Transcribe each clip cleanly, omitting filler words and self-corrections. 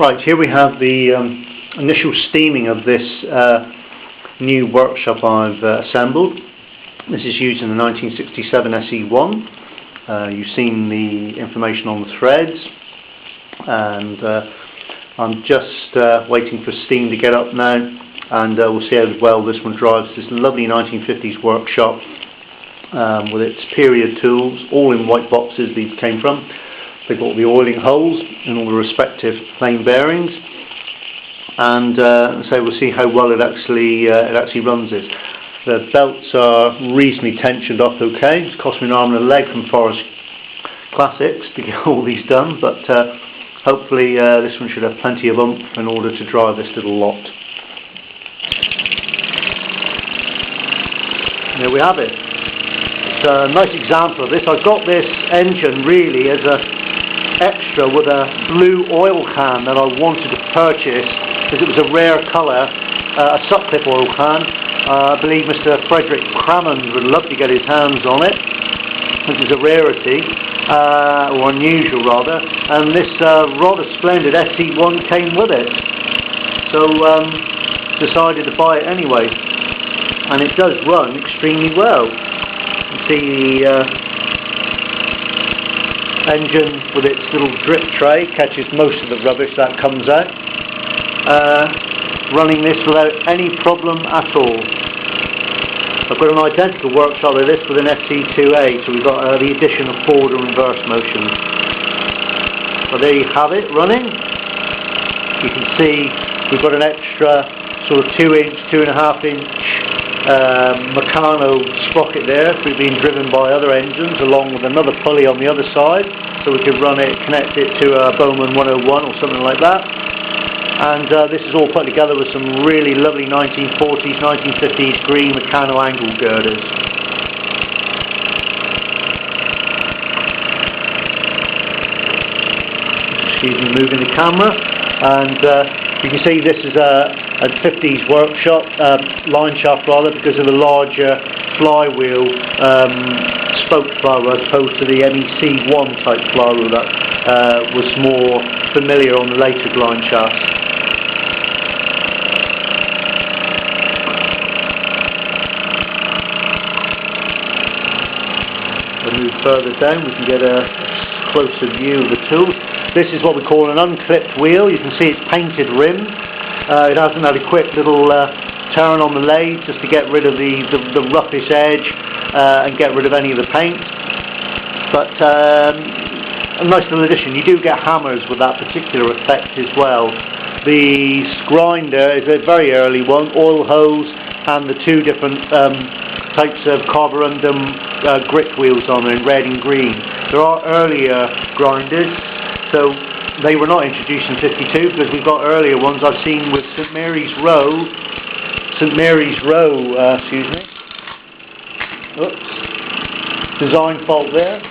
Right, here we have the initial steaming of this new workshop I've assembled. This is using the 1967 SE1. You've seen the information on the threads, and I'm just waiting for steam to get up now, and we'll see how well this one drives. This lovely 1950s workshop with its period tools, all in white boxes these came from. They've got the oiling holes in all the respective plain bearings, and so we'll see how well it actually runs this. The belts are reasonably tensioned off okay. It's cost me an arm and a leg from Forest Classics to get all these done, but hopefully this one should have plenty of oomph in order to drive this little lot. There we have it. It's a nice example of this. I've got this engine really as a extra with a blue oil can that I wanted to purchase because it was a rare colour, a Sutcliffe oil can. I believe Mr. Frederick Crammond would love to get his hands on it, which is a rarity, or unusual rather, and this rather splendid SE1 came with it, so decided to buy it anyway, and it does run extremely well. You see the engine with its little drip tray catches most of the rubbish that comes out, running this without any problem at all. I've got an identical workshop of this with an SE2A, so we've got the addition of forward and reverse motion. So there you have it running. You can see we've got an extra sort of 2-inch, 2.5-inch Meccano sprocket there, we've been driven by other engines, along with another pulley on the other side, so we could run it, connect it to a Bowman 101 or something like that. And this is all put together with some really lovely 1940s, 1950s green Meccano angle girders. Excuse me, moving the camera, and you can see this is a 50s workshop, line shaft rather, because of the larger flywheel spoke flywheel as opposed to the MEC1 type flywheel that was more familiar on the later line shafts. We'll move further down, we can get a closer view of the tools. This is what we call an unclipped wheel. You can see it's painted rim. It hasn't had a quick little turn on the lathe just to get rid of the roughish edge and get rid of any of the paint. But a nice little addition. You do get hammers with that particular effect as well. The grinder is a very early one, oil hose, and the two different types of carborundum grit wheels on it in red and green. There are earlier grinders, so they were not introduced in 52 because we've got earlier ones I've seen with St Mary's Row, excuse me, oops, design fault there,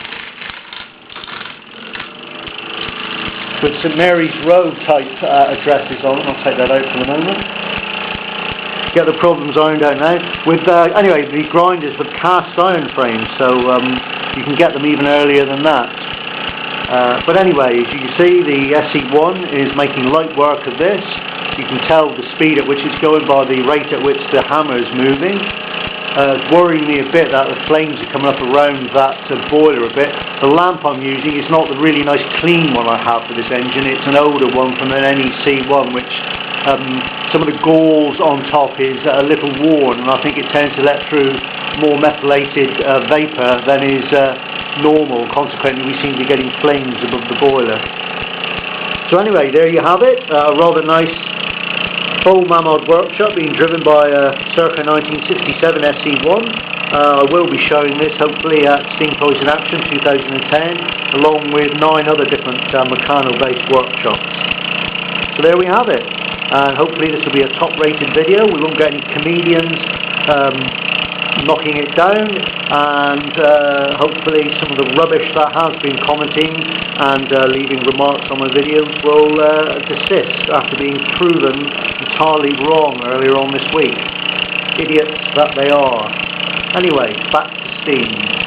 with St Mary's Row type addresses on them. I'll take that out for the moment. Get the problems ironed out now. With anyway, the grinders with cast iron frames, so you can get them even earlier than that. But anyway, as you can see, the SE1 is making light work of this. You can tell the speed at which it's going by the rate at which the hammer is moving. It's worrying me a bit that the flames are coming up around that boiler a bit. The lamp I'm using is not the really nice clean one I have for this engine. It's an older one from an NEC1, which some of the gauze on top is a little worn, and I think it tends to let through more methylated vapour than is normal. Consequently, we seem to be getting flames above the boiler. So anyway, there you have it. A rather nice full Mamod workshop being driven by a circa 1967 SE1. I will be showing this hopefully at Steam Toys in Action 2010, along with 9 other different Meccano-based workshops. So there we have it. And hopefully this will be a top-rated video. We won't get any comedians knocking it down, and hopefully some of the rubbish that has been commenting and leaving remarks on my videos will desist after being proven entirely wrong earlier on this week. Idiots that they are. Anyway, back to Steam.